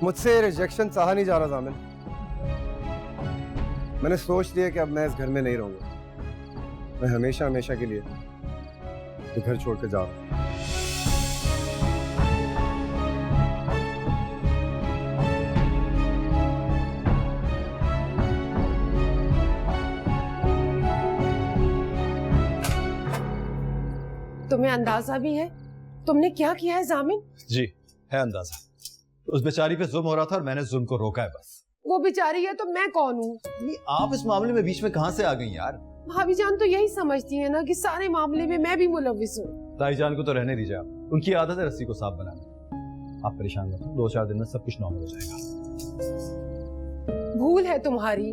मुझसे रिजेक्शन सहा नहीं जा रहा जामिन। मैंने सोच लिया कि अब मैं इस घर में नहीं रहूंगा। मैं हमेशा हमेशा के लिए ये घर छोड़ के जा रहा हूं। तुम्हें अंदाजा भी है तुमने क्या किया है जामिन? जी है अंदाजा। उस बेचारी पे जुल्म हो रहा था और मैंने जुल्म को रोका है बस। वो बेचारी है तो मैं कौन हूँ? आप इस मामले में बीच में कहां से आ गई यार? भाभी जान तो यही समझती है ना कि सारे मामले में मैं भी मुलविस हूँ। ताई जान को तो रहने दीजिए आप, उनकी आदत है रस्सी को सांप बनाना। आप परेशान मत हो, 2-4 दिन में सब कुछ नॉर्मल हो जाएगा। भूल है तुम्हारी,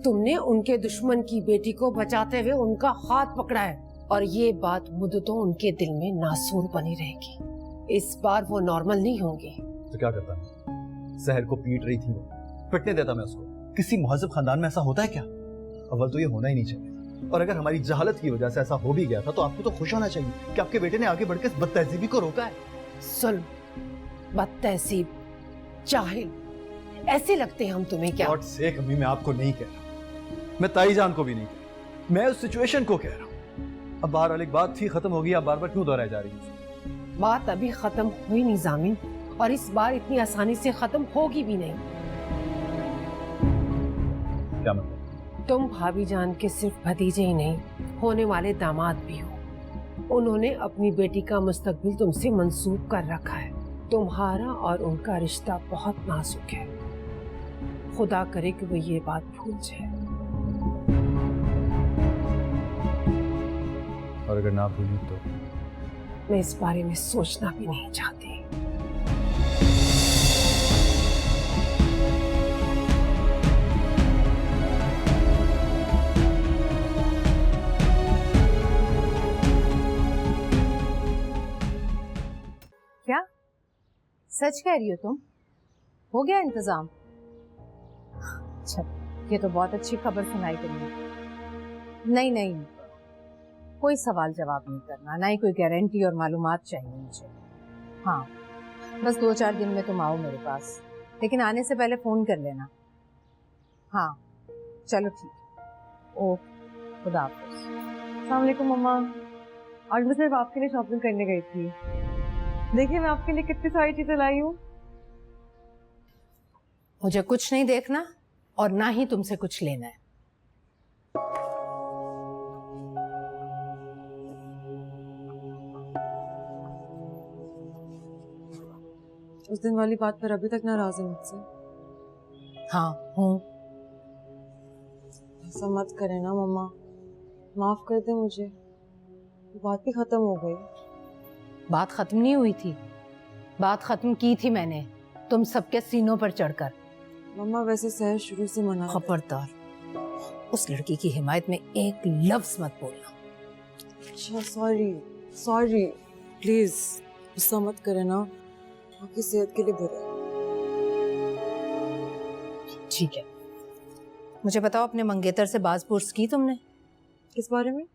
तुमने उनके दुश्मन की बेटी को बचाते हुए उनका हाथ पकड़ा है और ये बात मुद्दतों उनके दिल में नासूर बनी रहेगी। इस बार वो नॉर्मल नहीं होंगे। तो क्या करता मैं? सहर को पीट रही थी, वो पिटने देता मैं उसको। किसी मुहज़्ज़ब खानदान में ऐसा होता है क्या? अव्वल तो ये होना ही नहीं चाहिए, और अगर हमारी जहालत की वजह से ऐसा हो भी गया था तो आपको तो खुश होना चाहिए कि आपके बेटे ने आगे बढ़कर इस बदतहजीबी को रोका है। जुल्म, बदतहजीब, जाहिल, ऐसे लगते हैं हम तुम्हें क्या? गॉड सेक अम्मी, मैं आपको नहीं कह रहा, मैं ताई जान को भी नहीं कह रहा, मैं उस सिचुएशन को कह रहा हूँ। अब बाहर वाली बात थी, खत्म हो गई, आप बार बार क्यों दोहराई जा रही है? बात अभी खत्म हुई नहीं जामिन, और इस बार इतनी आसानी से खत्म होगी भी नहीं। क्या मतलब? तुम भाभी जान के सिर्फ भतीजे ही नहीं, होने वाले दामाद भी हो। उन्होंने अपनी बेटी का मुस्तकबिल तुमसे मंसूब कर रखा है। तुम्हारा और उनका रिश्ता बहुत नाजुक है। खुदा करे कि वो ये बात भूल जाए। और अगर ना भूली तो? मैं इस बारे में सोचना भी नहीं चाहती। क्या सच कह रही हो तुम? हो गया इंतजाम? अच्छा, ये तो बहुत अच्छी खबर सुनाई तुमने। नहीं नहीं, कोई सवाल जवाब नहीं करना, ना ही कोई गारंटी और मालूमात चाहिए मुझे। हाँ, बस 2-4 दिन में तुम आओ मेरे पास, लेकिन आने से पहले फोन कर लेना। हाँ चलो ठीक। ओ खुदा हाफिज़। अस्सलाम वालेकुम मम्मा। आज मैं सिर्फ आपके लिए शॉपिंग करने गई थी। देखिए मैं आपके लिए कितनी सारी चीजें लाई हूँ। मुझे कुछ नहीं देखना और ना ही तुमसे कुछ लेना है। उस दिन वाली बात पर अभी तक नाराज है मुझसे? हाँ हूँ। ऐसा मत करे ना मम्मा, माफ कर दे मुझे। बात भी खत्म हो गई। बात खत्म नहीं हुई थी, बात खत्म की थी मैंने तुम सबके सीनों पर चढ़कर। मम्मा वैसे सहर शुरू से मना। खबरदार, उस लड़की की हिमायत में एक लफ्ज मत बोलना। अच्छा सॉरी सॉरी, प्लीज गुस्सा मत करे ना, आपकी सेहत के लिए बुरा है। ठीक है, मुझे बताओ अपने मंगेतर से बाज़पुर्स की तुमने? किस बारे में?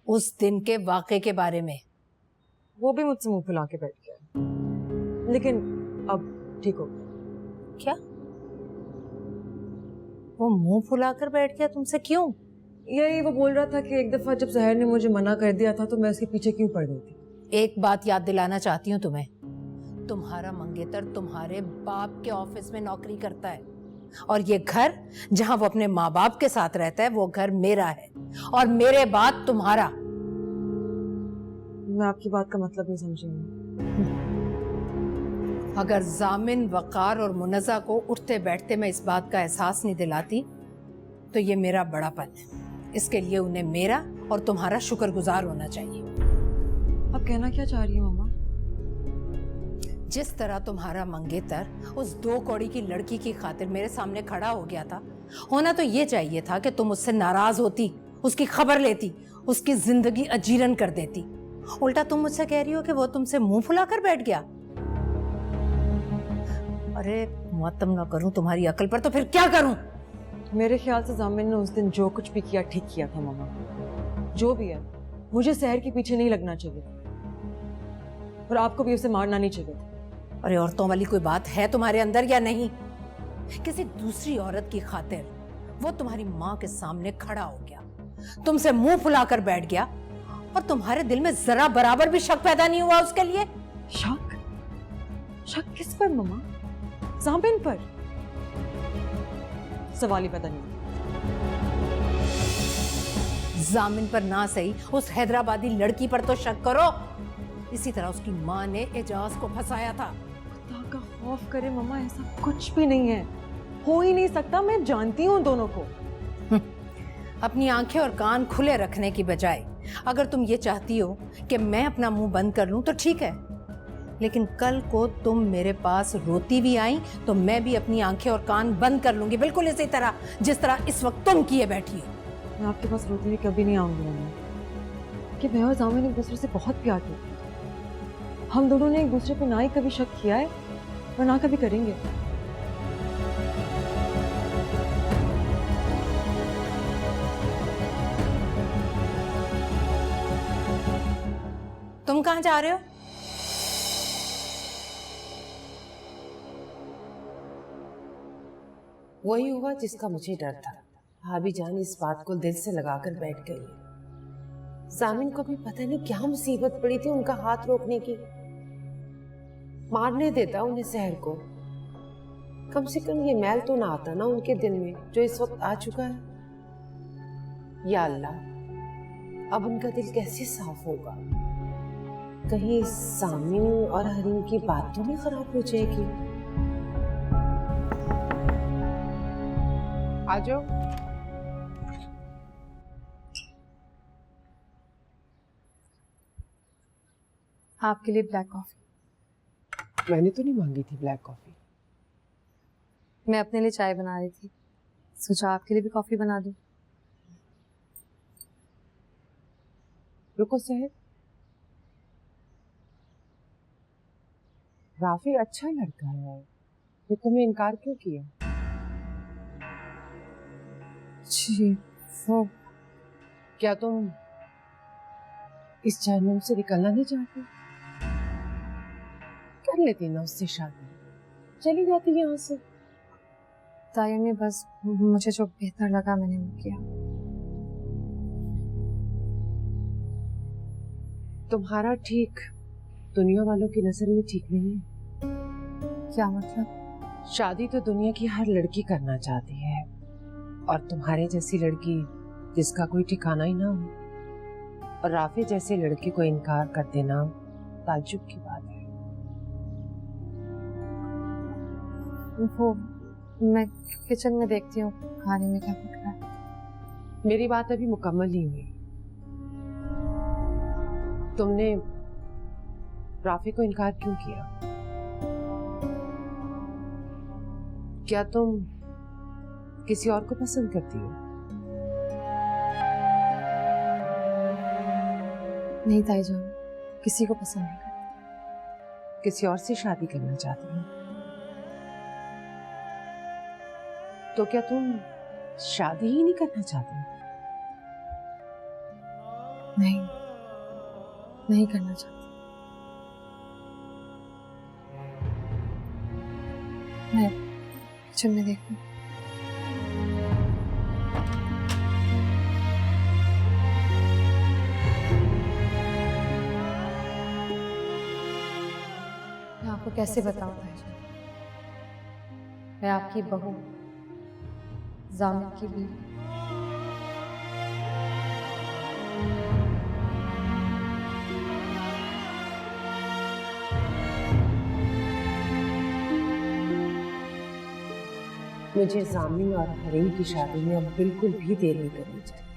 उस दिन के वाक़े के बारे में। वो भी मुझसे मुंह फुला के बैठ गया, लेकिन अब ठीक हो गया। क्या? वो मुंह फुलाकर बैठ गया तुमसे? क्यों? यही वो बोल रहा था कि एक दफा जब सहर ने मुझे मना कर दिया था तो मैं उसके पीछे क्यों पड़ गई थी। एक बात याद दिलाना चाहती हूँ तुम्हें, तुम्हारा मंगेतर तुम्हारे बाप के ऑफिस में नौकरी करता है, और ये घर जहां वो अपने माँ बाप के साथ रहता है वो घर मेरा है, और मेरे बाद तुम्हारा। मैं आपकी बात का मतलब नहीं समझी। अगर जामिन, वकार और मुनज़्ज़ा को उठते बैठते मैं इस बात का एहसास नहीं दिलाती तो ये मेरा बड़ापन है। इसके लिए उन्हें मेरा और तुम्हारा शुक्रगुजार होना चाहिए। आप कहना क्या चाह रही हैं मम्मा? जिस तरह तुम्हारा मंगेतर उस 2 कौड़ी की लड़की की खातिर मेरे सामने खड़ा हो गया था, होना तो ये चाहिए था कि तुम उससे नाराज होती, उसकी खबर लेती, उसकी जिंदगी अजीरन कर देती। उल्टा तुम मुझसे कह रही हो कि वो तुमसे मुंह फुलाकर बैठ गया। अरे मुअत्तम ना करूं तुम्हारी अकल पर तो फिर क्या करूं? मेरे ख्याल से जामिन ने उस दिन जो कुछ भी किया ठीक किया था मम्मा। जो भी है, मुझे सहर के पीछे नहीं लगना चाहिए था, और आपको भी उसे मारना नहीं चाहिए था। और ये औरतों वाली कोई बात है तुम्हारे अंदर या नहीं? किसी दूसरी औरत की खातिर वो तुम्हारी माँ के सामने खड़ा हो गया, तुमसे मुंह फुलाकर बैठ गया, और तुम्हारे दिल में जरा बराबर भी शक पैदा नहीं हुआ उसके लिए? शक? शक किस पर मम्मा? जामिन पर? सवाल ही पता नहीं। जामिन पर ना सही, उस हैदराबादी लड़की पर तो शक करो। इसी तरह उसकी माँ ने एजाज को फंसाया था। खुदा का खौफ करे मम्मा, ऐसा कुछ भी नहीं है, हो ही नहीं सकता। मैं जानती हूँ दोनों को। अपनी आंखें और कान खुले रखने की बजाय अगर तुम ये चाहती हो कि मैं अपना मुंह बंद कर लूं तो ठीक है, लेकिन कल को तुम मेरे पास रोती भी आई तो मैं भी अपनी आंखें और कान बंद कर लूंगी, बिल्कुल इसी तरह जिस तरह इस वक्त तुम किए बैठी हो। मैं आपके पास रोती हुई कभी नहीं आऊंगी मम्मा, कि मैं और जामिन एक दूसरे से बहुत प्यार करते हैं। हम दोनों ने एक दूसरे पे ना ही कभी शक किया है और ना कभी करेंगे। तुम कहां जा रहे हो? वही हुआ जिसका मुझे डर था। भाभी जान इस बात को दिल से लगाकर बैठ गई। जामिन को भी पता नहीं क्या मुसीबत पड़ी थी उनका हाथ रोकने की। मारने देता उन्हें सहर को, कम से कम ये मैल तो ना आता ना उनके दिल में जो इस वक्त आ चुका है। या अल्लाह, अब उनका दिल कैसे साफ होगा? कहीं जामिन और हरीम की बात तो नहीं खराब हो जाएगी? आ जाओ। आपके लिए ब्लैक कॉफी। मैंने तो नहीं मांगी थी ब्लैक कॉफी। मैं अपने लिए चाय बना रही थी, सोचा आपके लिए भी कॉफी बना दूं। रुको सहर, राफी अच्छा लड़का है, ये तुम्हें इनकार क्यों किया? जी वो, क्या तुम इस जहन्नुम से निकलना नहीं चाहती? कर लेती ना उससे शादी, चली जाती यहाँ से। ताया में बस मुझे जो बेहतर लगा मैंने वो किया। तुम्हारा ठीक दुनिया वालों की नजर में ठीक नहीं है। क्या मतलब? शादी तो दुनिया की हर लड़की करना चाहती है, और तुम्हारे जैसी लड़की जिसका कोई ठिकाना ही ना हो, और राफी जैसे लड़के को इनकार कर देना ताज्जुब की बात है। वो मैं किचन में देखती हूँ खाने में क्या पक रहा है। मेरी बात अभी मुकम्मल नहीं हुई। तुमने राफी को इनकार क्यों किया? क्या तुम किसी और को पसंद करती हो? नहीं ताईजान, किसी को पसंद नहीं करती। किसी और से शादी करना चाहती हो? तो क्या तुम शादी ही नहीं करना चाहती? नहीं करना चाहती। मैं किचन में देखूं। मैं आपको कैसे बताऊं ताईजान, मैं आपकी बहू, जामिन की बीवी। मुझे जामिन और हरीम की शादी में अब बिल्कुल भी देर नहीं करनी चाहिए।